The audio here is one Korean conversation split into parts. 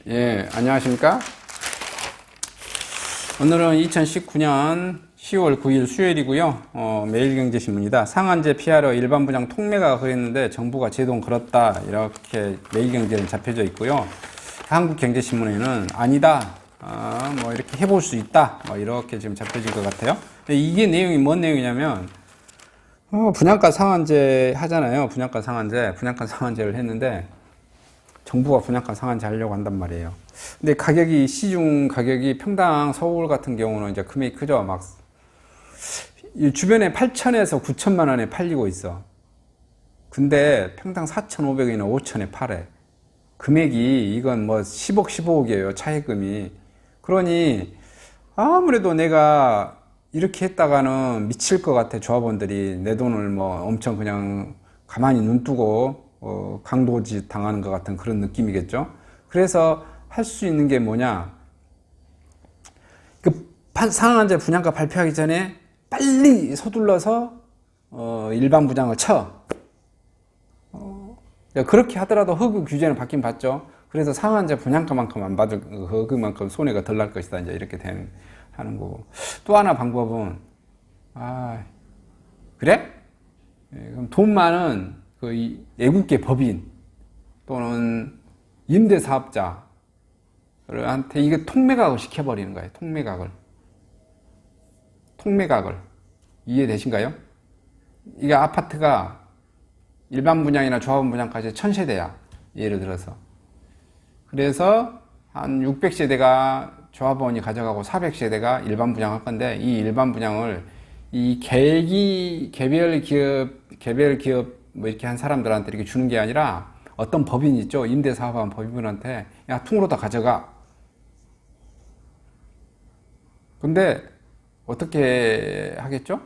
예, 안녕하십니까? 오늘은 2019년 10월 9일 수요일이고요. 매일경제신문이다. 상한제 피하러 일반 분양 통매가 그랬는데 정부가 제동 걸었다. 이렇게 매일경제는 잡혀져 있고요. 한국경제신문에는 아니다. 뭐 이렇게 해볼 수 있다. 뭐 이렇게 지금 잡혀진 것 같아요. 근데 이게 내용이 뭔 내용이냐면 분양가 상한제 하잖아요. 분양가 상한제를 했는데 정부가 분양가 상한제 하려고 한단 말이에요. 근데 가격이, 시중 가격이 평당 서울 같은 경우는 이제 금액이 크죠. 막, 주변에 8천에서 9천만 원에 팔리고 있어. 근데 평당 4,500원이나 5천에 팔해. 금액이, 이건 뭐 10억, 15억이에요. 차액금이. 그러니, 아무래도 내가 이렇게 했다가는 미칠 것 같아. 조합원들이 내 돈을 뭐 엄청 그냥 가만히 눈 뜨고 강도짓 당하는 것 같은 그런 느낌이겠죠. 그래서 할 수 있는 게 뭐냐, 그 상한제 분양가 발표하기 전에 빨리 서둘러서 일반 분양을 쳐. 그렇게 하더라도 허그 규제는 받긴 받죠. 그래서 상한제 분양가만큼 안 받을, 허그만큼 손해가 덜 날 것이다, 이제 이렇게 하는 거고. 또 하나 방법은, 그래? 그럼 돈 많은 그 애국계 법인 또는 임대사업자한테 이게 통매각을 시켜버리는 거예요. 통매각을. 이해되신가요? 이게 아파트가 일반 분양이나 조합원 분양까지 1000세대야. 예를 들어서. 그래서 한 600세대가 조합원이 가져가고 400세대가 일반 분양할 건데, 이 일반 분양을 이 개별 기업 뭐 이렇게 한 사람들한테 이렇게 주는 게 아니라 어떤 법인 있죠. 임대사업하는 법인한테 야, 통으로 다 가져가. 근데 어떻게 하겠죠?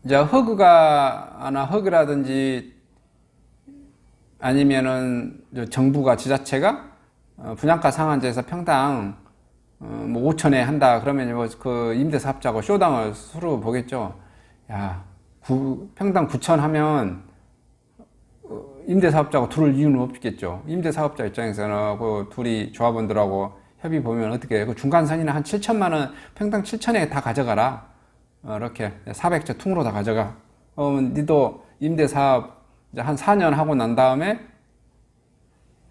이제 허그라든지 아니면은 정부가, 지자체가 분양가 상한제에서 평당 뭐 5천에 한다. 그러면 뭐 그 임대사업자하고 쇼당을 서로 보겠죠. 야, 평당 9천 하면 임대사업자하고 둘을 이유는 없겠죠. 임대사업자 입장에서는 그 둘이 조합원들하고 협의 보면 어떻게 해요? 그 중간선이나 한 7천만 원, 평당 7천에 다 가져가라. 이렇게 400채 통으로 다 가져가. 니도 임대사업 이제 한 4년 하고 난 다음에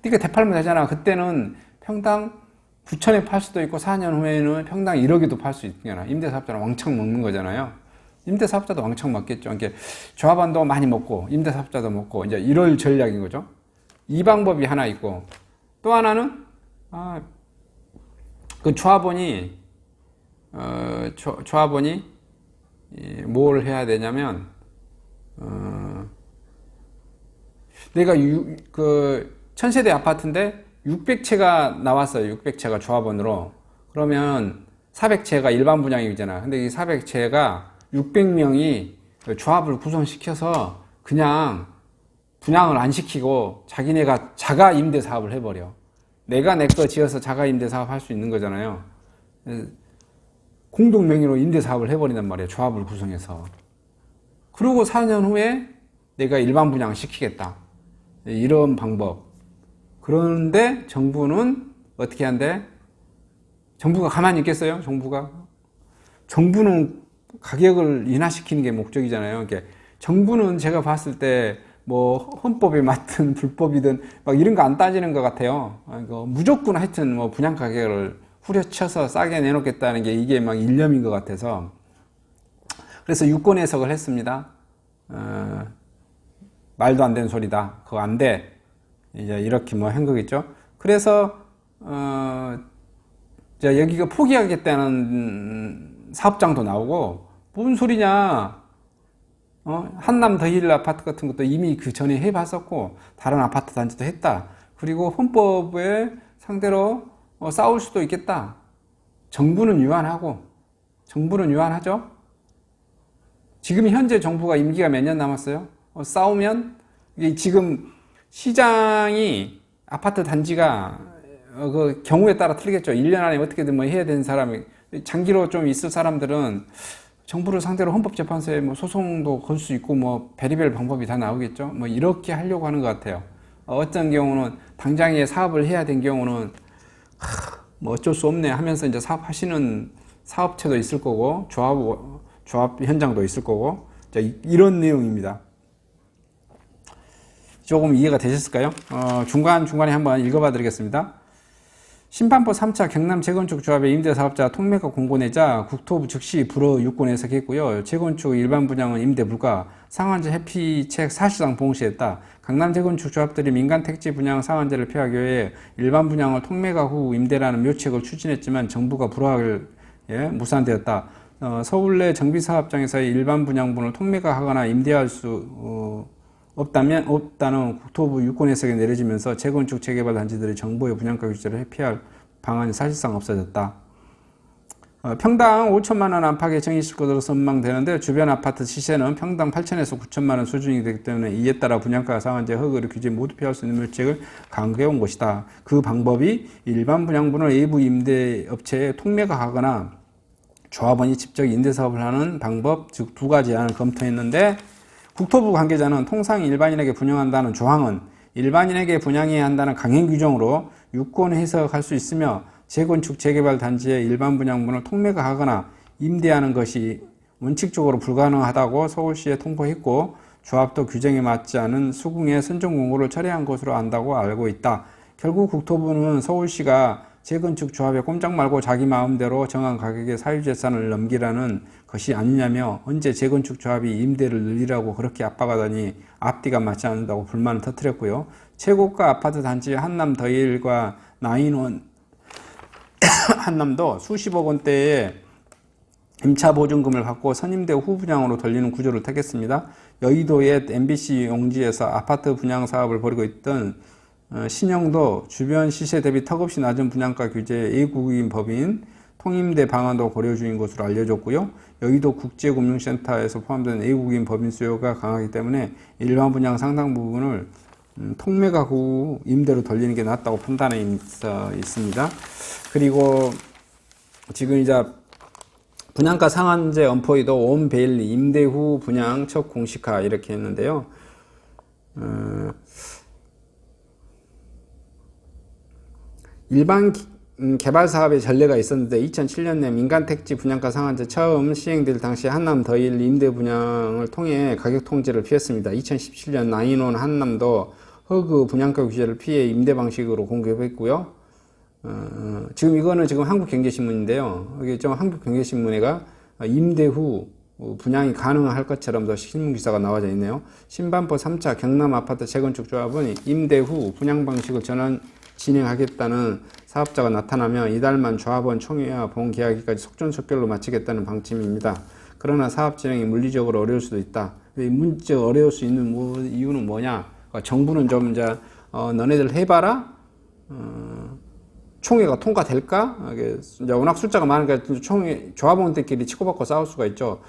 네가 되팔면 되잖아. 그때는 평당 9천에 팔 수도 있고 4년 후에는 평당 1억에도 팔 수 있잖아. 임대사업자는 왕창 먹는 거잖아요. 임대사업자도 왕창 먹겠죠. 이렇게 조합원도 많이 먹고 임대사업자도 먹고 이제 이럴 전략인 거죠. 이 방법이 하나 있고, 또 하나는 그 조합원이 뭘 해야 되냐면 내가 그 1000세대 아파트인데 600채가 나왔어요. 600채가 조합원으로. 그러면 400채가 일반 분양이잖아. 근데 이 400채가 600명이 조합을 구성시켜서 그냥 분양을 안 시키고 자기네가 자가 임대 사업을 해버려. 내가 내 거 지어서 자가 임대 사업 할 수 있는 거잖아요. 공동 명의로 임대 사업을 해버린단 말이에요. 조합을 구성해서. 그리고 4년 후에 내가 일반 분양 시키겠다. 이런 방법. 그런데 정부는 어떻게 한대? 정부가 가만히 있겠어요? 정부는 가격을 인하시키는 게 목적이잖아요. 정부는 제가 봤을 때 뭐 헌법에 맞든 불법이든 막 이런 거 안 따지는 것 같아요. 무조건 하여튼 뭐 분양 가격을 후려쳐서 싸게 내놓겠다는 게 이게 막 일념인 것 같아서. 그래서 유권 해석을 했습니다. 말도 안 되는 소리다. 그거 안 돼. 이제 이렇게 뭐 한 거겠죠. 그래서 여기가 포기하겠다는 사업장도 나오고, 뭔 소리냐. 한남 더힐 아파트 같은 것도 이미 그 전에 해봤었고, 다른 아파트 단지도 했다. 그리고 헌법에 상대로 싸울 수도 있겠다. 정부는 유한하죠. 지금 현재 정부가 임기가 몇 년 남았어요? 싸우면, 지금 시장이, 아파트 단지가 그 경우에 따라 틀리겠죠. 1년 안에 어떻게든 뭐 해야 되는 사람이, 장기로 좀 있을 사람들은 정부를 상대로 헌법재판소에 뭐 소송도 걸 수 있고, 뭐 별의별 방법이 다 나오겠죠. 뭐 이렇게 하려고 하는 것 같아요. 어떤 경우는 당장에 사업을 해야 된 경우는 뭐 어쩔 수 없네 하면서 이제 사업하시는 사업체도 있을 거고 조합 현장도 있을 거고 이런 내용입니다. 조금 이해가 되셨을까요? 중간중간에 한번 읽어봐 드리겠습니다. 심판부 3차 경남 재건축 조합의 임대사업자 통매가 공고내자 국토부 즉시 불허 유권 해석했고요. 재건축 일반 분양은 임대 불가, 상한제 회피책 사실상 봉시했다. 강남 재건축 조합들이 민간 택지 분양 상한제를 피하기 위해 일반 분양을 통매가 후 임대라는 묘책을 추진했지만 정부가 불허하길 무산되었다. 서울 내 정비사업장에서의 일반 분양분을 통매가 하거나 임대할 수 없다는 국토부 유권 해석이 내려지면서 재건축 재개발 단지들이 정부의 분양가 규제를 회피할 방안이 사실상 없어졌다. 평당 5천만 원 안팎의 정의실 것으로 전망되는데 주변 아파트 시세는 평당 8천에서 9천만 원 수준이 되기 때문에 이에 따라 분양가 상한제, 허가를 규제 모두 피할 수 있는 묘책을 강구해 온 것이다. 그 방법이 일반 분양분을 외부 임대업체에 통매가하거나 조합원이 직접 임대사업을 하는 방법, 즉 두 가지 안을 검토했는데 국토부 관계자는 통상 일반인에게 분양한다는 조항은 일반인에게 분양해야 한다는 강행 규정으로 유권 해석할 수 있으며 재건축 재개발 단지의 일반 분양분을 통매가 하거나 임대하는 것이 원칙적으로 불가능하다고 서울시에 통보했고 조합도 규정에 맞지 않은 수궁의 선정 공고를 철회한 것으로 안다고 알고 있다. 결국 국토부는 서울시가 재건축 조합에 꼼짝 말고 자기 마음대로 정한 가격에 사유재산을 넘기라는 것이 아니냐며 언제 재건축 조합이 임대를 늘리라고 그렇게 압박하더니 앞뒤가 맞지 않는다고 불만을 터뜨렸고요. 최고가 아파트 단지 한남 더일과 나인원 한남도 수십억 원대의 임차 보증금을 받고 선임대 후 분양으로 돌리는 구조를 택했습니다. 여의도의 MBC 용지에서 아파트 분양 사업을 벌이고 있던 신영도 주변 시세 대비 턱없이 낮은 분양가 규제의 외국인 법인 통임대 방안도 고려 중인 것으로 알려졌고요. 여의도 국제금융센터에서 포함된 외국인 법인 수요가 강하기 때문에 일반 분양 상당 부분을 통매가 후 임대로 돌리는 게 낫다고 판단해 있습니다. 그리고 지금 이제 분양가 상한제 엄포이도 온베일리 임대 후 분양 첫 공시화 이렇게 했는데요. 일반 개발 사업의 전례가 있었는데 2007년에 민간 택지 분양가 상한제 처음 시행될 당시 한남 더일 임대 분양을 통해 가격 통제를 피했습니다. 2017년 나인원 한남도 허그 분양가 규제를 피해 임대 방식으로 공급했고요. 지금 이거는 지금 한국경제신문인데요. 여기 좀 한국경제신문에가 임대 후 분양이 가능할 것처럼 더 신문 기사가 나와져 있네요. 신반포 3차 경남 아파트 재건축 조합은 임대 후 분양 방식을 진행하겠다는 사업자가 나타나면 이달만 조합원 총회와 본계약일까지 속전속결로 마치겠다는 방침입니다. 그러나 사업 진행이 물리적으로 어려울 수도 있다. 물리적으로 어려울 수 있는 이유는 뭐냐? 정부는 좀 이제 너네들 해봐라. 총회가 통과될까? 이제 워낙 숫자가 많으니까 조합원들끼리 치고받고 싸울 수가 있죠.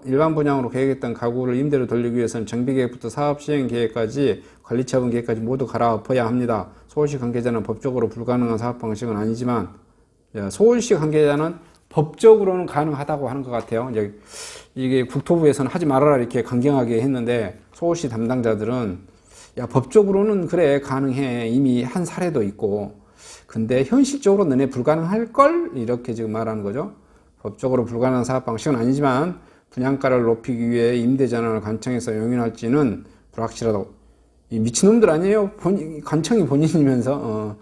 일반 분양으로 계획했던 가구를 임대로 돌리기 위해서는 정비계획부터 사업 시행 계획까지 관리처분 계획까지 모두 갈아엎어야 합니다. 서울시 관계자는 법적으로 불가능한 사업 방식은 아니지만, 서울시 관계자는 법적으로는 가능하다고 하는 것 같아요. 이제 이게 국토부에서는 하지 말아라 이렇게 강경하게 했는데, 서울시 담당자들은 법적으로는 그래 가능해 이미 한 사례도 있고. 근데 현실적으로 너네 불가능할걸? 이렇게 지금 말하는 거죠. 법적으로 불가능한 사업 방식은 아니지만 분양가를 높이기 위해 임대 전환을 관청에서 용인할지는 불확실하다고. 이 미친놈들 아니에요? 관청이 본인이면서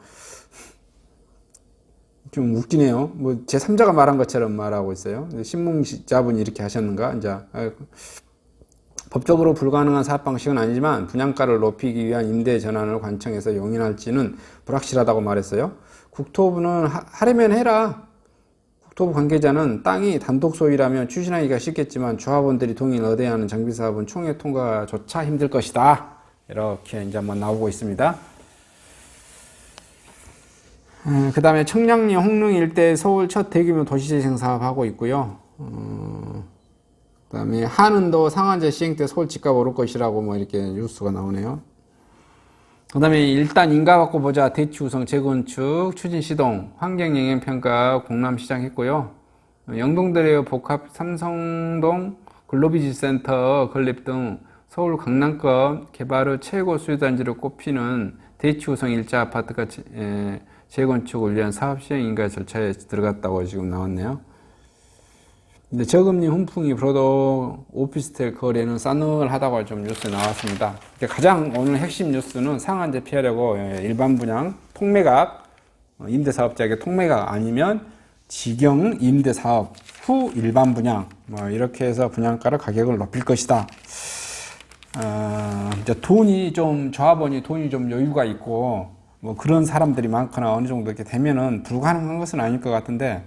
좀 웃기네요. 뭐 제3자가 말한 것처럼 말하고 있어요. 신문자분이 이렇게 하셨는가? 이제 법적으로 불가능한 사업 방식은 아니지만 분양가를 높이기 위한 임대 전환을 관청에서 용인할지는 불확실하다고 말했어요. 국토부는 하려면 해라. 국토부 관계자는 땅이 단독 소유라면 추진하기가 쉽겠지만 조합원들이 동의를 얻어야 하는 정비사업은 총회 통과조차 힘들 것이다. 이렇게 이제 한번 나오고 있습니다. 그 다음에 청량리 홍릉 일대 서울 첫 대규모 도시재생 사업하고 있고요. 그 다음에 한은도 상한제 시행 때 서울 집값 오를 것이라고 뭐 이렇게 뉴스가 나오네요. 그 다음에 일단 인가받고 보자 대치우성 재건축 추진 시동 환경영향평가 공람시장 했고요. 영동대로 복합 삼성동 근로비즈센터 건립 등 서울 강남권 개발 후 최고 수요단지로 꼽히는 대치호성 일자 아파트가 재건축을 위한 사업 시행 인가 절차에 들어갔다고 지금 나왔네요. 근데 저금리 훈풍이 불어도 오피스텔 거래는 싸늘하다고 좀 뉴스 나왔습니다. 가장 오늘 핵심 뉴스는 상한제 피하려고 일반 분양 통매각, 임대사업자에게 통매각 아니면 직영 임대사업 후 일반 분양 이렇게 해서 분양가를 가격을 높일 것이다. 이제 조합원이 돈이 좀 여유가 있고 뭐 그런 사람들이 많거나 어느 정도 이렇게 되면은 불가능한 것은 아닐 것 같은데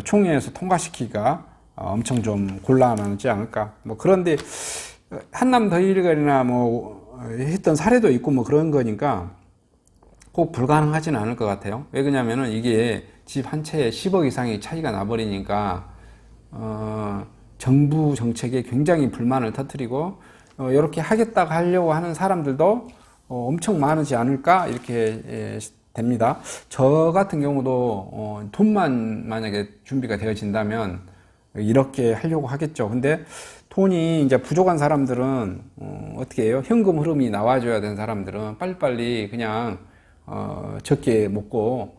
총회에서 통과시키기가 엄청 좀 곤란하지 않을까. 뭐 그런데 한남 더일거리나 뭐 했던 사례도 있고 뭐 그런 거니까 꼭 불가능하지는 않을 것 같아요. 왜 그러냐면은 이게 집 한 채에 10억 이상의 차이가 나버리니까 정부 정책에 굉장히 불만을 터뜨리고 이렇게 하려고 하는 사람들도 엄청 많으지 않을까 이렇게 됩니다. 저 같은 경우도 돈만 만약에 준비가 되어진다면 이렇게 하려고 하겠죠. 근데 돈이 이제 부족한 사람들은 어떻게 해요? 현금 흐름이 나와줘야 되는 사람들은 빨리빨리 그냥 적게 먹고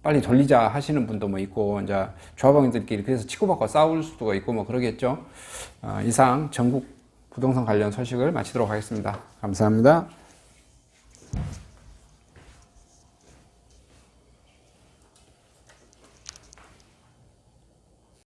빨리 돌리자 하시는 분도 뭐 있고 이제 조합원들끼리 그래서 치고받고 싸울 수도 있고 뭐 그러겠죠. 이상 전국 부동산 관련 소식을 마치도록 하겠습니다. 감사합니다.